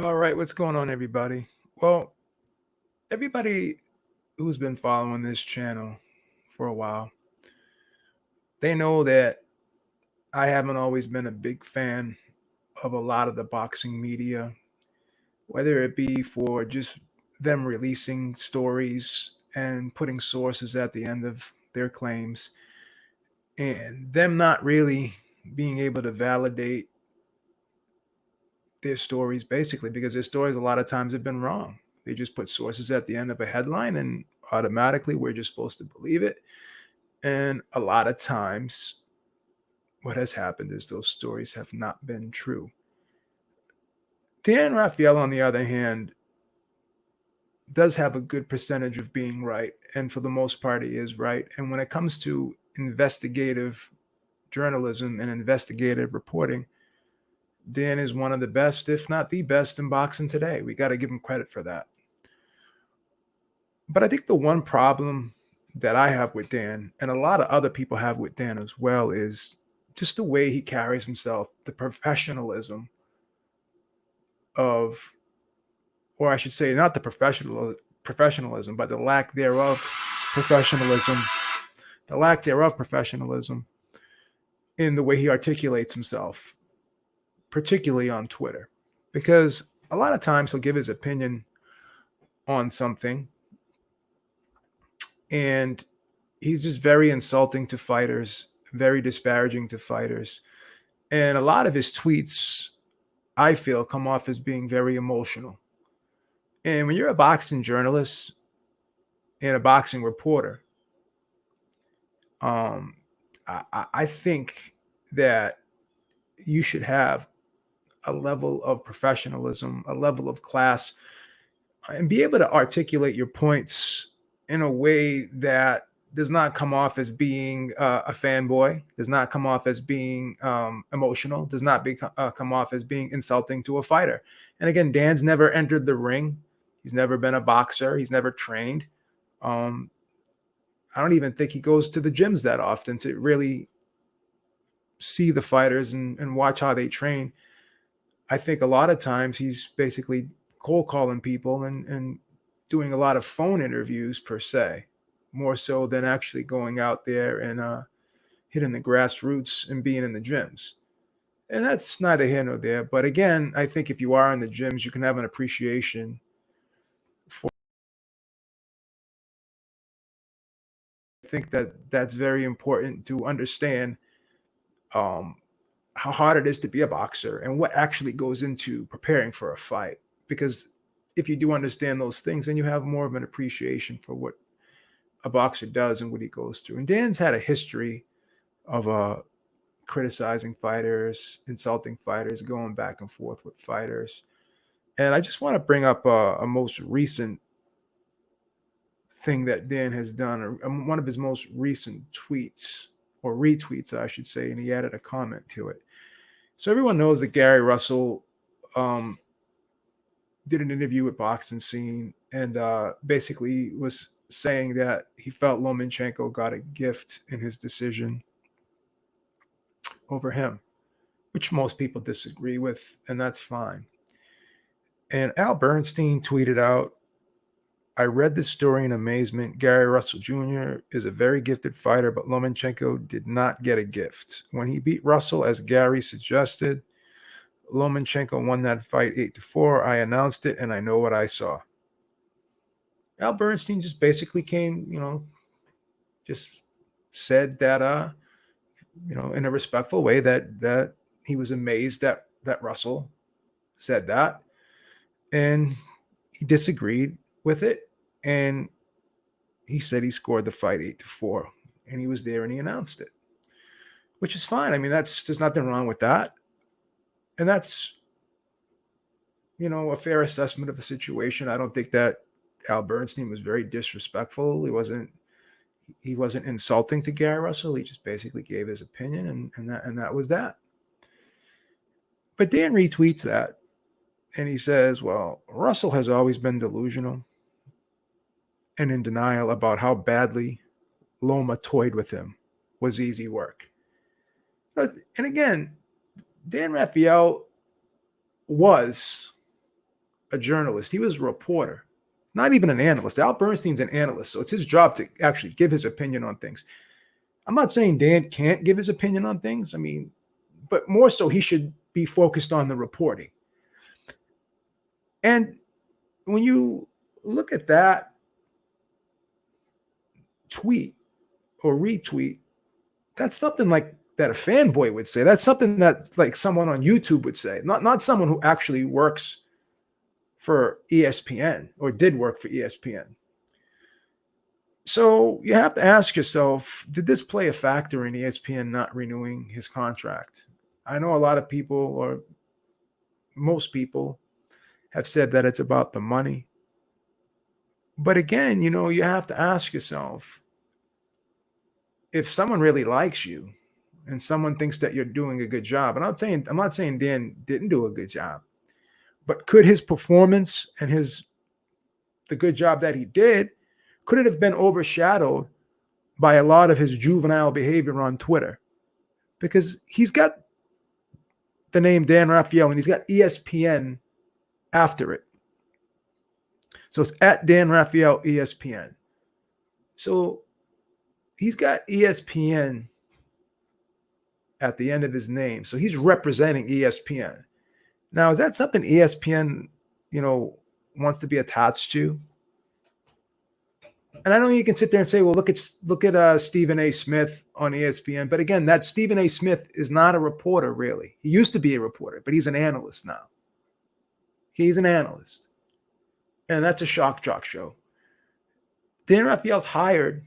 All right, what's going on, everybody? Well, everybody who's been following this channel for a while, they know that I haven't always been a big fan of a lot of the boxing media, whether it be for just them releasing stories and putting sources at the end of their claims, and them not really being able to validate their stories basically because their stories a lot of times have been wrong. They just put sources at the end of a headline and automatically we're just supposed to believe it. And a lot of times what has happened is those stories have not been true. Dan Rafael, on the other hand, does have a good percentage of being right. And for the most part, he is right. And when it comes to investigative journalism and investigative reporting, Dan is one of the best, if not the best, in boxing today. We got to give him credit for that. But I think the one problem that I have with Dan, and a lot of other people have with Dan as well, is just the way he carries himself, the professionalism of, or I should say, not the professionalism, but the lack thereof professionalism, the lack thereof professionalism in the way he articulates himself, particularly on Twitter. Because a lot of times he'll give his opinion on something and he's just very insulting to fighters, very disparaging to fighters. And a lot of his tweets, I feel, come off as being very emotional. And when you're a boxing journalist and a boxing reporter, um, I think that you should have a level of professionalism, a level of class, and be able to articulate your points in a way that does not come off as being a fanboy, does not come off as being emotional, does not come off as being insulting to a fighter. And again, Dan's never entered the ring. He's never been a boxer. He's never trained. Um, I don't even think he goes to the gyms that often to really see the fighters and watch how they train. I think a lot of times he's basically cold calling people and doing a lot of phone interviews per se, more so than actually going out there and hitting the grassroots and being in the gyms. And that's neither here nor there. But again, I think if you are in the gyms, you can have an appreciation for. I think that that's very important to understand um, how hard it is to be a boxer and what actually goes into preparing for a fight. Because if you do understand those things, then you have more of an appreciation for what a boxer does and what he goes through. And Dan's had a history of criticizing fighters, insulting fighters, going back and forth with fighters. And I just want to bring up a most recent thing that Dan has done, or one of his most recent tweets or retweets, I should say, and he added a comment to it. So everyone knows that Gary Russell did an interview with Boxing Scene and basically was saying that he felt Lomachenko got a gift in his decision over him, which most people disagree with, and that's fine. And Al Bernstein tweeted out, I read this story in amazement. Gary Russell Jr. is a very gifted fighter, but Lomachenko did not get a gift. When he beat Russell, as Gary suggested, Lomachenko won that fight 8-4. I announced it, and I know what I saw. Al Bernstein just basically came, just said that, in a respectful way that he was amazed that Russell said that, and he disagreed with it, and he said he scored the fight 8-4, and he was there and he announced it, which is fine. I mean, there's nothing wrong with that, and that's a fair assessment of the situation. I don't think that Al Bernstein was very disrespectful. He wasn't insulting to Gary Russell. He just basically gave his opinion, and that was that. But Dan retweets that, and he says, well, Russell has always been delusional and in denial about how badly Loma toyed with him was easy work. And again, Dan Rafael was a journalist. He was a reporter, not even an analyst. Al Bernstein's an analyst, so it's his job to actually give his opinion on things. I'm not saying Dan can't give his opinion on things. I mean, but more so, he should be focused on the reporting. And when you look at that tweet or retweet, that's something like that a fanboy would say. That's something that like someone on YouTube would say, not someone who actually works for ESPN or did work for ESPN. So you have to ask yourself, did this play a factor in ESPN not renewing his contract? I know a lot of people, or most people, have said that it's about the money. But again, you have to ask yourself, if someone really likes you and someone thinks that you're doing a good job, and I'm not saying Dan didn't do a good job, but could his performance and the good job that he did, could it have been overshadowed by a lot of his juvenile behavior on Twitter? Because he's got the name Dan Rafael and he's got ESPN after it. So it's at Dan Rafael ESPN. So he's got ESPN at the end of his name. So he's representing ESPN. Now, is that something ESPN, wants to be attached to? And I know you can sit there and say, well, look at Stephen A. Smith on ESPN. But again, that Stephen A. Smith is not a reporter, really. He used to be a reporter, but he's an analyst now. He's an analyst. And that's a shock jock show. Dan Rafael's hired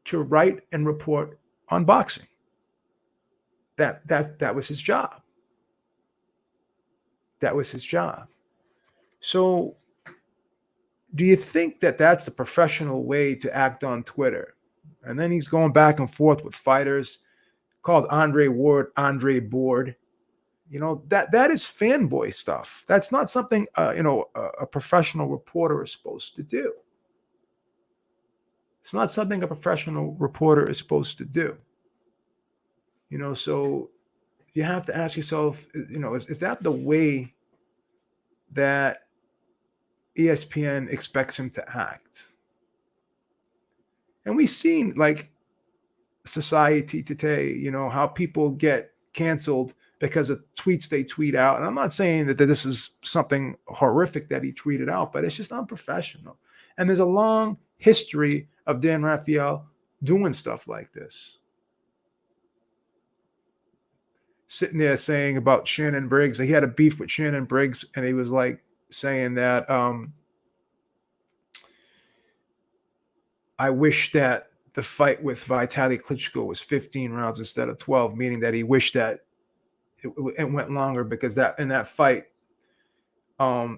to write and report on boxing. That was his job. That was his job. So do you think that that's the professional way to act on Twitter? And then he's going back and forth with fighters, called Andre Ward, Andre Board. That is fanboy stuff. That's not something, a professional reporter is supposed to do. It's not something a professional reporter is supposed to do. So you have to ask yourself, is that the way that ESPN expects him to act? And we've seen like society today, how people get canceled because of tweets they tweet out. And I'm not saying that this is something horrific that he tweeted out, but it's just unprofessional. And there's a long history of Dan Rafael doing stuff like this. Sitting there saying about Shannon Briggs, he had a beef with Shannon Briggs, and he was like saying that I wish that the fight with Vitaly Klitschko was 15 rounds instead of 12, meaning that he wished that it went longer because in that fight,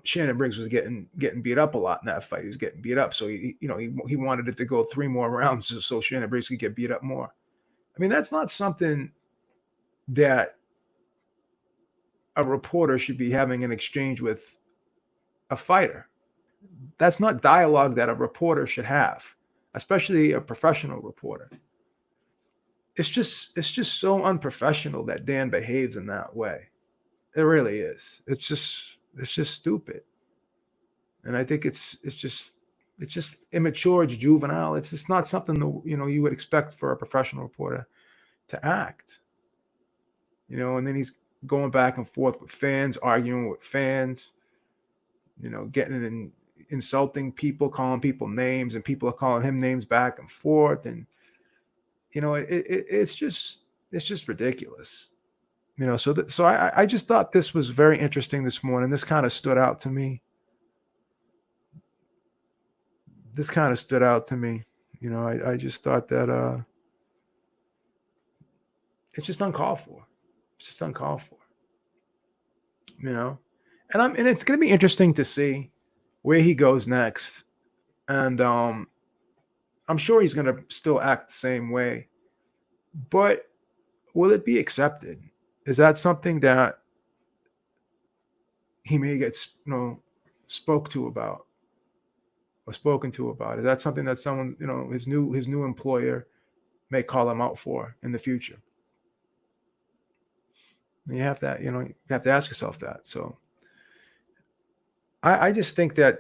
Shannon Briggs was getting beat up a lot in that fight. He was getting beat up, so he wanted it to go 3 more rounds so Shannon Briggs could get beat up more. I mean, that's not something that a reporter should be having an exchange with a fighter. That's not dialogue that a reporter should have, especially a professional reporter. It's just so unprofessional that Dan behaves in that way. It really is. It's just stupid. And I think it's just immature, it's juvenile. It's just not something that, you would expect for a professional reporter to act. And then he's going back and forth with fans, arguing with fans, getting in, insulting people, calling people names, and people are calling him names back and forth. And, it's just ridiculous. So I just thought this was very interesting this morning. This kind of stood out to me. I just thought that it's just uncalled for. It's just uncalled for. And it's going to be interesting to see where he goes next. And I'm sure he's going to still act the same way. But will it be accepted? Is that something that he may get spoken to about? Is that something that someone, his new employer may call him out for in the future? You have to ask yourself that. So I just think that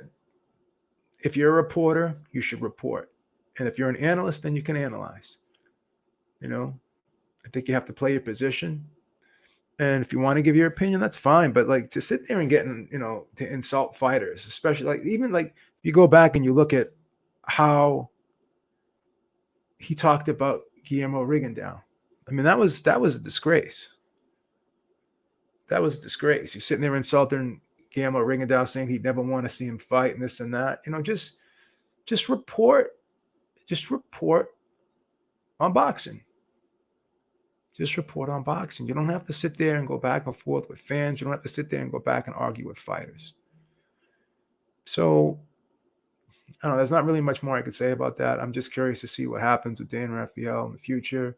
if you're a reporter, you should report. And if you're an analyst, then you can analyze. You know, I think you have to play your position. And if you want to give your opinion, that's fine. But like to sit there and get, to insult fighters, especially like even like you go back and you look at how he talked about Guillermo Rigondeaux. I mean, that was a disgrace. That was a disgrace. You're sitting there insulting Guillermo Rigondeaux, saying he'd never want to see him fight and this and that. Just report, just report on boxing. Just report on boxing. You don't have to sit there and go back and forth with fans. You don't have to sit there and go back and argue with fighters. So, I don't know. There's not really much more I could say about that. I'm just curious to see what happens with Dan Rafael in the future.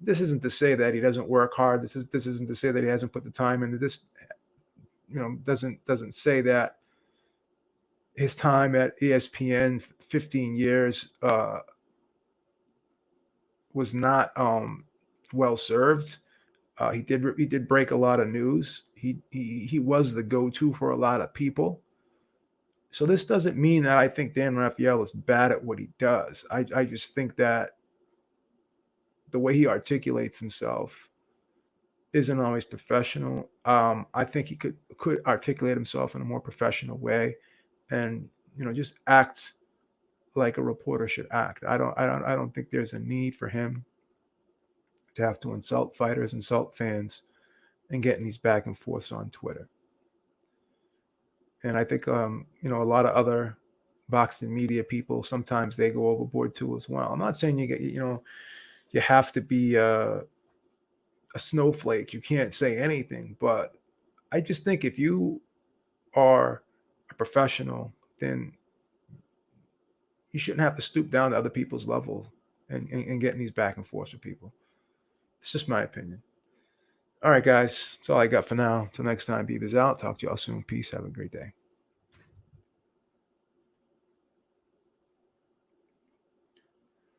This isn't to say that he doesn't work hard. This isn't to say that he hasn't put the time into this. Doesn't say that his time at ESPN, 15 years, was not well served. He did break a lot of news. He was the go-to for a lot of people. So this doesn't mean that I think Dan Rafael is bad at what he does. I just think that the way he articulates himself isn't always professional. I think he could articulate himself in a more professional way, and just act like a reporter should act. I don't think there's a need for him to have to insult fighters, insult fans, and get in these back and forths on Twitter. And I think a lot of other boxing media people, sometimes they go overboard too as well. I'm not saying you have to be a snowflake. You can't say anything, but I just think if you are a professional, then you shouldn't have to stoop down to other people's level and get in these back and forths with people. It's just my opinion. All right, guys. That's all I got for now. Until next time, Beaver's out. Talk to y'all soon. Peace. Have a great day.